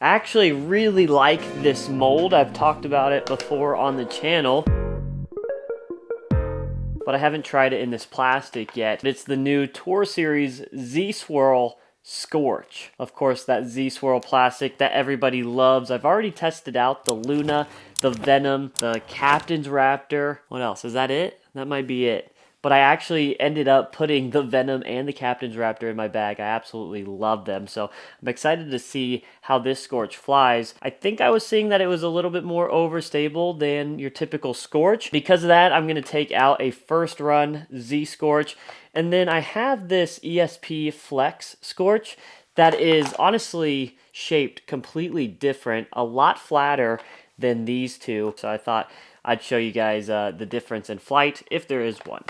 I actually really like this mold. I've talked about it before on the channel, but I haven't tried it in this plastic yet. It's the new Tour Series Z-Swirl Scorch. Of course, that Z-Swirl plastic that everybody loves. I've already tested out the Luna, the Venom, the Captain's Raptor. What else? Is that it? That might be it. But I actually ended up putting the Venom and the Captain's Raptor in my bag. I absolutely love them. So I'm excited to see how this Scorch flies. I think I was seeing that it was a little bit more overstable than your typical Scorch. Because of that, I'm going to take out a first run Z Scorch. And then I have this ESP Flex Scorch that is honestly shaped completely different, a lot flatter than these two. So I thought I'd show you guys the difference in flight, if there is one.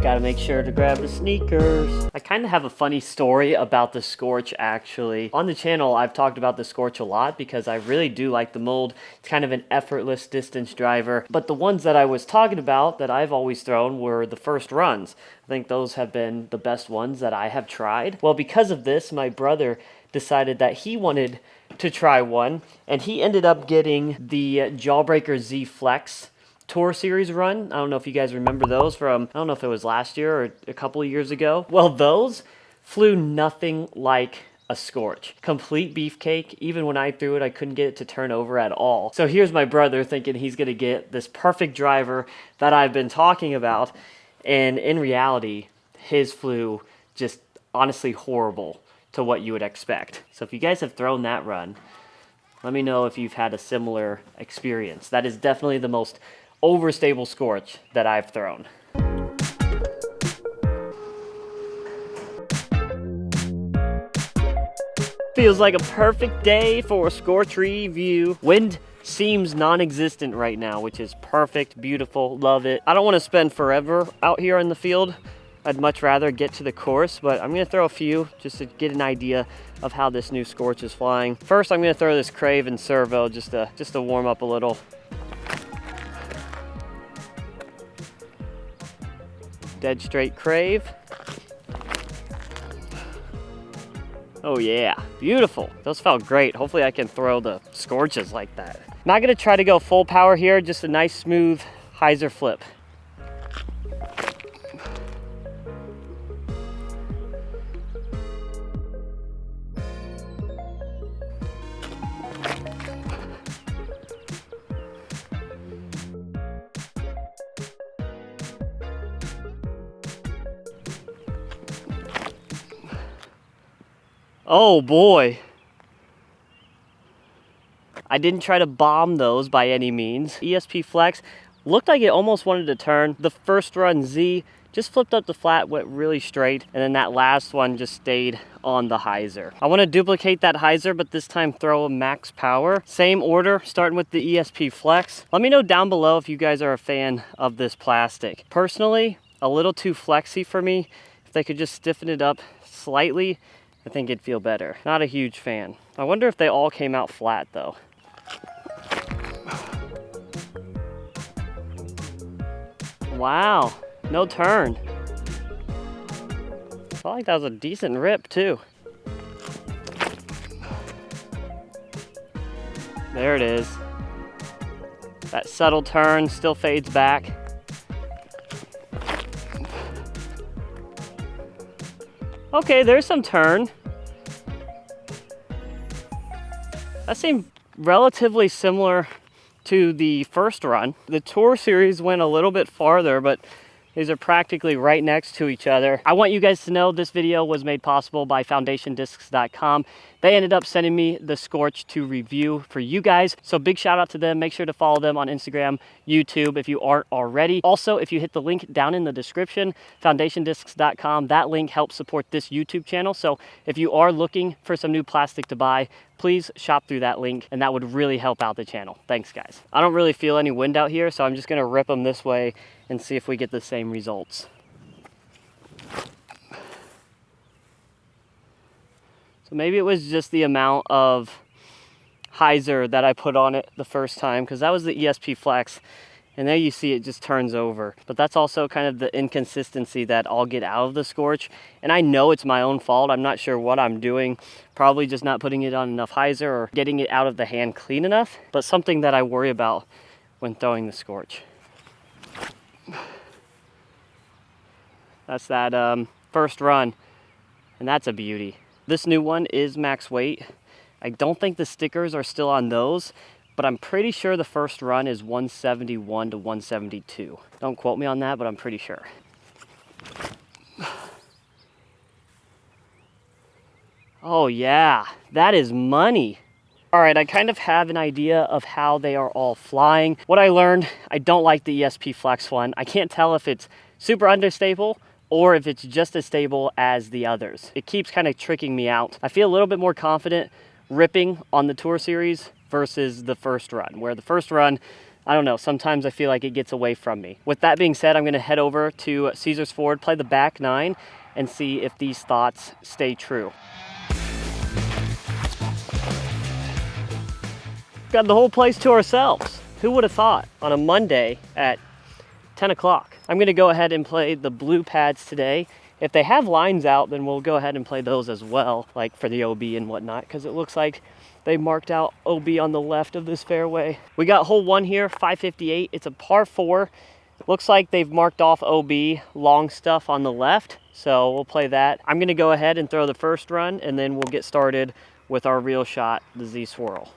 Gotta make sure to grab the sneakers. I kind of have a funny story about the Scorch, actually. On the channel, I've talked about the Scorch a lot because I really do like the mold. It's kind of an effortless distance driver. But the ones that I was talking about that I've always thrown were the first runs. I think those have been the best ones that I have tried. Well, because of this, my brother decided that he wanted to try one, and he ended up getting the Jawbreaker Z Flex Tour Series run. I don't know if you guys remember those from, I don't know if it was last year or a couple of years ago. Well, those flew nothing like a Scorch. Complete beefcake. Even when I threw it, I couldn't get it to turn over at all. So here's my brother thinking he's gonna get this perfect driver that I've been talking about, and in reality, his flew just honestly horrible to what you would expect. So if you guys have thrown that run, let me know if you've had a similar experience. That is definitely the most overstable Scorch that I've thrown. Feels like a perfect day for a Scorch review. Wind seems non-existent right now, which is perfect, beautiful, love it. I don't want to spend forever out here in the field. I'd much rather get to the course, but I'm gonna throw a few just to get an idea of how this new Scorch is flying. First, I'm gonna throw this Crave and Servo just to warm up a little. Dead straight Crave. Oh yeah, beautiful. Those felt great. Hopefully I can throw the Scorches like that. Not gonna try to go full power here, just a nice smooth hyzer flip. Oh boy. I didn't try to bomb those by any means. ESP Flex looked like it almost wanted to turn. The first run Z just flipped up the flat, went really straight, and then that last one just stayed on the hyzer. I want to duplicate that hyzer, but this time throw a max power. Same order, starting with the ESP Flex. Let me know down below if you guys are a fan of this plastic. Personally, a little too flexy for me. If they could just stiffen it up slightly, I think it'd feel better. Not a huge fan. I wonder if they all came out flat though. Wow, no turn. Felt like that was a decent rip too. There it is. That subtle turn still fades back. Okay, there's some turn. That seemed relatively similar to the first run. The Tour Series went a little bit farther, but these are practically right next to each other. I want you guys to know this video was made possible by FoundationDiscs.com. They ended up sending me the Scorch to review for you guys. So big shout out to them. Make sure to follow them on Instagram, YouTube if you aren't already. Also, if you hit the link down in the description, FoundationDiscs.com, that link helps support this YouTube channel. So if you are looking for some new plastic to buy, please shop through that link and that would really help out the channel. Thanks guys. I don't really feel any wind out here, so I'm just gonna rip them this way and see if we get the same results. So maybe it was just the amount of hyzer that I put on it the first time, because that was the ESP Flex And there you see it just turns over. But that's also kind of the inconsistency that I'll get out of the Scorch. And I know it's my own fault. I'm not sure what I'm doing. Probably just not putting it on enough hyzer or getting it out of the hand clean enough. But something that I worry about when throwing the Scorch. That's that first run. And that's a beauty. This new one is max weight. I don't think the stickers are still on those, but I'm pretty sure the first run is 171 to 172. Don't quote me on that, but I'm pretty sure. Oh yeah, that is money. All right, I kind of have an idea of how they are all flying. What I learned, I don't like the ESP Flex one. I can't tell if it's super understable or if it's just as stable as the others. It keeps kind of tricking me out. I feel a little bit more confident ripping on the Tour Series versus the first run, where the first run, I don't know, sometimes I feel like it gets away from me. With that being said, I'm gonna head over to Caesar's Ford, play the back 9, and see if these thoughts stay true. Got the whole place to ourselves. Who would have thought on a Monday at 10 o'clock? I'm gonna go ahead and play the blue pads today. If they have lines out, then we'll go ahead and play those as well, like for the OB and whatnot, because it looks like they marked out OB on the left of this fairway. We got hole 1 here, 558. It's a par 4. Looks like they've marked off OB long stuff on the left, so we'll play that. I'm gonna go ahead and throw the first run, and then we'll get started with our real shot, the Z Swirl.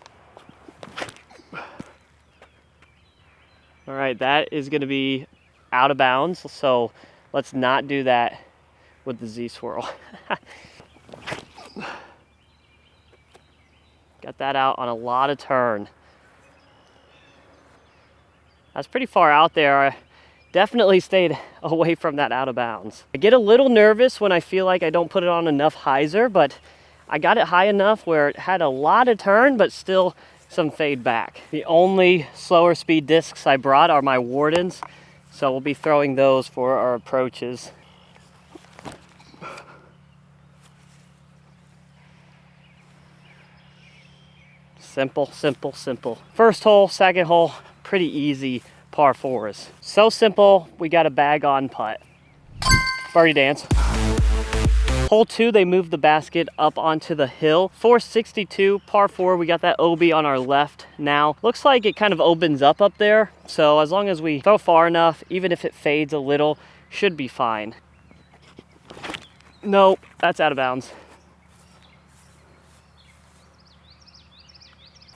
All right, that is gonna be out of bounds, so let's not do that with the Z Swirl. Got that out on a lot of turn. That's pretty far out there. I definitely stayed away from that out of bounds. I get a little nervous when I feel like I don't put it on enough hyzer, but I got it high enough where it had a lot of turn, but still some fade back. The only slower speed discs I brought are my Wardens, so we'll be throwing those for our approaches. Simple, simple, simple. First hole, second hole, pretty easy par 4s. So simple, we got a bag on putt. Birdie dance. Hole 2, they moved the basket up onto the hill. 462, par 4, we got that OB on our left now. Looks like it kind of opens up there, so as long as we throw far enough, even if it fades a little, should be fine. Nope, that's out of bounds.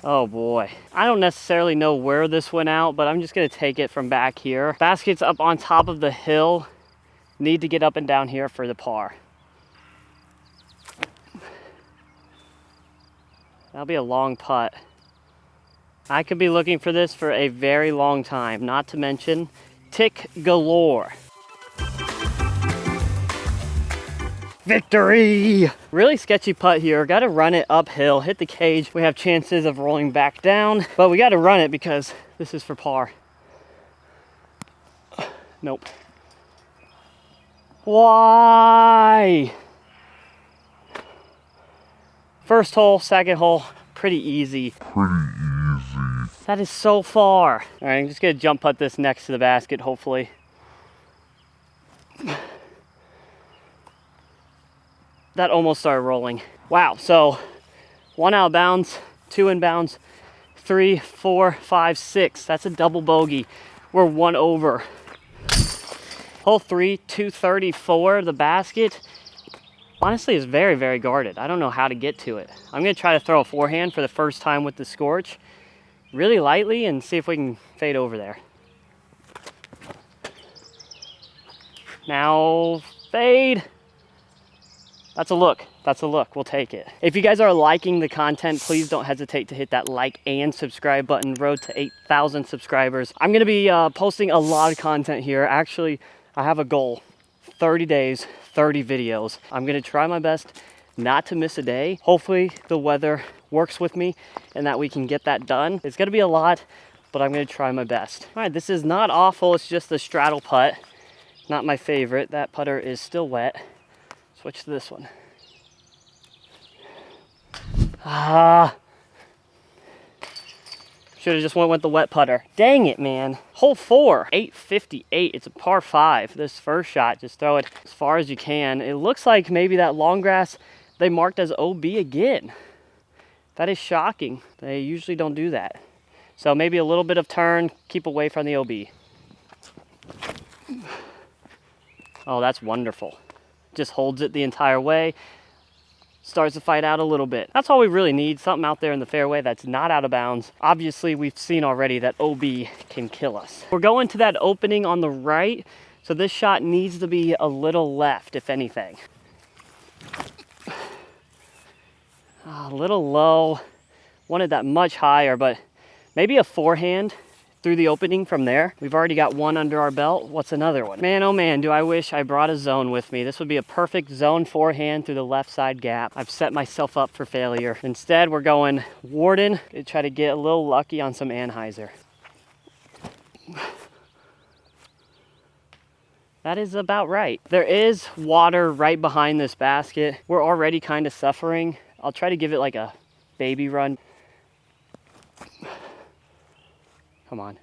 Oh boy. I don't necessarily know where this went out, but I'm just gonna take it from back here. Basket's up on top of the hill. Need to get up and down here for the par. That'll be a long putt. I could be looking for this for a very long time, not to mention tick galore. Victory! Really sketchy putt here. Got to run it uphill, hit the cage. We have chances of rolling back down, but we got to run it because this is for par. Nope. Why? First hole, second hole, pretty easy. That is so far. All right, I'm just gonna jump putt this next to the basket, hopefully. That almost started rolling. Wow, so 1 out of bounds, 2 in bounds, 3, 4, 5, 6. That's a double bogey. We're 1 over. Hole 3, 234, the basket. Honestly, is very, very guarded. I don't know how to get to it. I'm gonna try to throw a forehand for the first time with the Scorch, really lightly, and see if we can fade over there. Now, fade. That's a look. That's a look. We'll take it. If you guys are liking the content, please don't hesitate to hit that like and subscribe button. Road to 8,000 subscribers. I'm going to be posting a lot of content here. Actually, I have a goal. 30 days, 30 videos. I'm going to try my best not to miss a day. Hopefully the weather works with me and that we can get that done. It's going to be a lot, but I'm going to try my best. All right, this is not awful. It's just a straddle putt. Not my favorite. That putter is still wet. Switch to this one. Should have just went with the wet putter. Dang it, man. Hole 4, 858. It's a par 5. This first shot, just throw it as far as you can. It looks like maybe that long grass they marked as OB again. That is shocking. They usually don't do that. So maybe a little bit of turn, keep away from the OB. Oh, that's wonderful. Just holds it the entire way. Starts to fight out a little bit. That's all we really need, something out there in the fairway that's not out of bounds. Obviously, we've seen already that OB can kill us. We're going to that opening on the right, so this shot needs to be a little left, if anything. A little low. Wanted that much higher, but maybe a forehand through the opening from there. We've already got one under our belt. What's another one? Man, oh man, do I wish I brought a zone with me. This would be a perfect zone forehand through the left side gap. I've set myself up for failure. Instead, we're going Warden to try to get a little lucky on some Anheuser. That is about right. There is water right behind this basket. We're already kind of suffering. I'll try to give it like a baby run. Come on.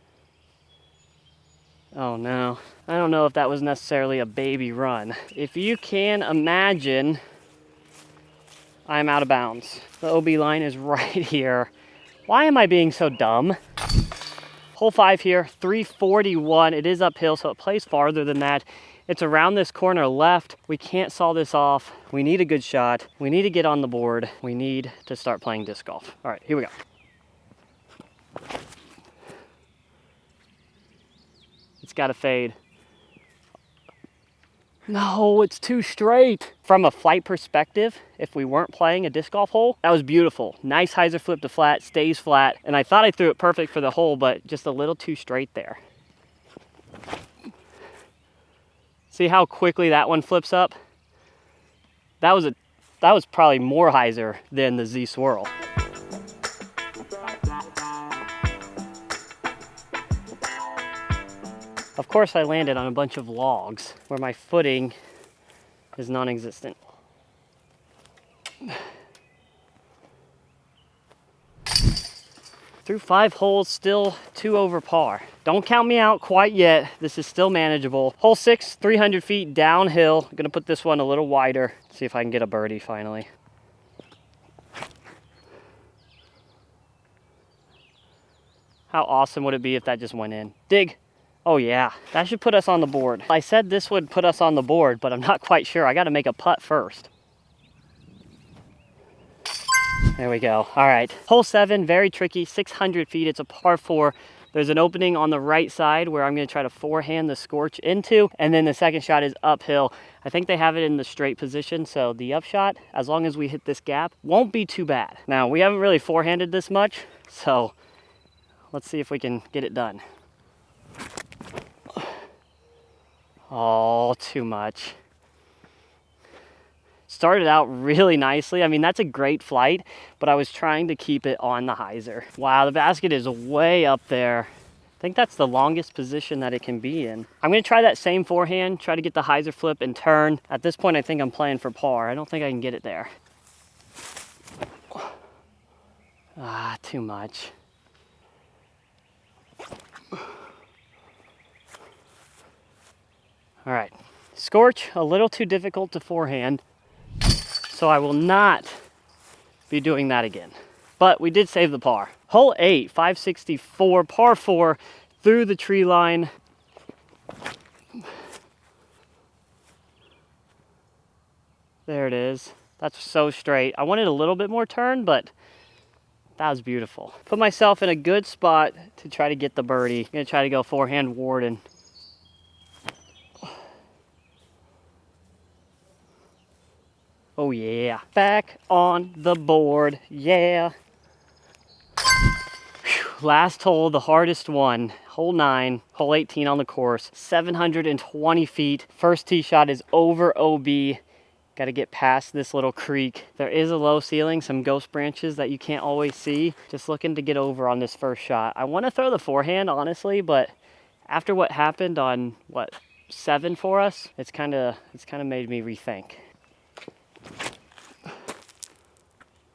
Oh no. I don't know if that was necessarily a baby run. If you can imagine, I'm out of bounds. The OB line is right here. Why am I being so dumb? Hole 5 here, 341. It is uphill, so it plays farther than that. It's around this corner left. We can't saw this off. We need a good shot. We need to get on the board. We need to start playing disc golf. All right, here we go. It's got to fade. No, it's too straight. From a flight perspective, if we weren't playing a disc golf hole, that was beautiful. Nice hyzer flip to flat, stays flat. And I thought I threw it perfect for the hole, but just a little too straight there. See how quickly that one flips up? That was probably more hyzer than the Z Swirl. Of course, I landed on a bunch of logs where my footing is non-existent. Through 5 holes, still 2 over par. Don't count me out quite yet. This is still manageable. Hole 6, 300 feet downhill. I'm gonna put this one a little wider. See if I can get a birdie finally. How awesome would it be if that just went in? Dig. Oh yeah, that should put us on the board. I said this would put us on the board, but I'm not quite sure. I gotta make a putt first. There we go. All right, hole 7, very tricky, 600 feet. It's a par 4. There's an opening on the right side where I'm gonna try to forehand the Scorch into, and then the second shot is uphill. I think they have it in the straight position, so the upshot, as long as we hit this gap, won't be too bad. Now, we haven't really forehanded this much, so let's see if we can get it done. Oh, too much. Started out really nicely. I mean, that's a great flight, but I was trying to keep it on the hyzer. Wow, the basket is way up there. I think that's the longest position that it can be in. I'm gonna try that same forehand, try to get the hyzer flip and turn. At this point, I think I'm playing for par. I don't think I can get it there. Ah, too much. All right, Scorch, a little too difficult to forehand, so I will not be doing that again. But we did save the par. Hole 8, 564, par 4, through the tree line. There it is. That's so straight. I wanted a little bit more turn, but that was beautiful. Put myself in a good spot to try to get the birdie. I'm gonna try to go forehand Warden. Oh yeah, back on the board, yeah. Whew. Last hole, the hardest one. Hole 9, hole 18 on the course, 720 feet. First tee shot is over OB. Got to get past this little creek. There is a low ceiling, some ghost branches that you can't always see. Just looking to get over on this first shot. I want to throw the forehand, honestly, but after what happened on, 7 for us, it's kind of made me rethink.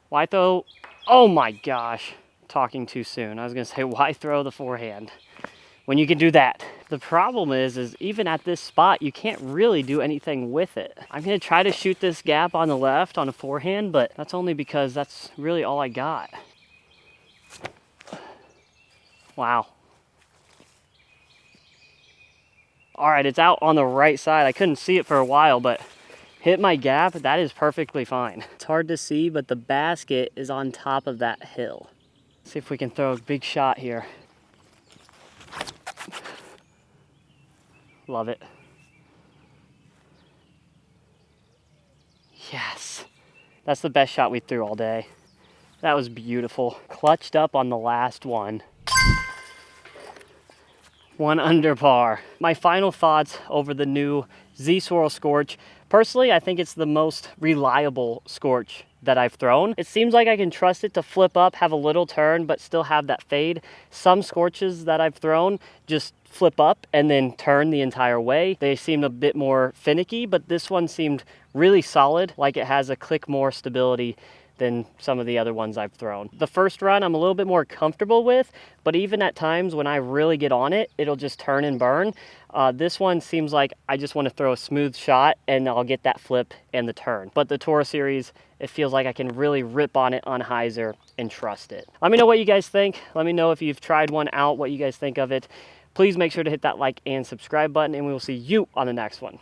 Why throw? Oh my gosh. talking too soon. I was gonna say, why throw the forehand when you can do that? The problem is even at this spot, you can't really do anything with it. I'm gonna try to shoot this gap on the left on a forehand, but that's only because that's really all I got. Wow. All right, it's out on the right side. I couldn't see it for a while, but hit my gap. That is perfectly fine. It's hard to see, but the basket is on top of that hill. Let's see if we can throw a big shot here. Love it. Yes. That's the best shot we threw all day. That was beautiful. Clutched up on the last one. 1 under par. My final thoughts over the new Z-Swirl Scorch. Personally, I think it's the most reliable Scorch that I've thrown. It seems like I can trust it to flip up, have a little turn, but still have that fade. Some Scorches that I've thrown just flip up and then turn the entire way. They seem a bit more finicky, but this one seemed really solid, like it has a click more stability than some of the other ones I've thrown. The first run I'm a little bit more comfortable with, but even at times when I really get on it, it'll just turn and burn. This one seems like I just want to throw a smooth shot and I'll get that flip and the turn. But the Tour Series, it feels like I can really rip on it on hyzer and trust it. Let me know what you guys think. Let me know if you've tried one out, what you guys think of it. Please make sure to hit that like and subscribe button, and we will see you on the next one.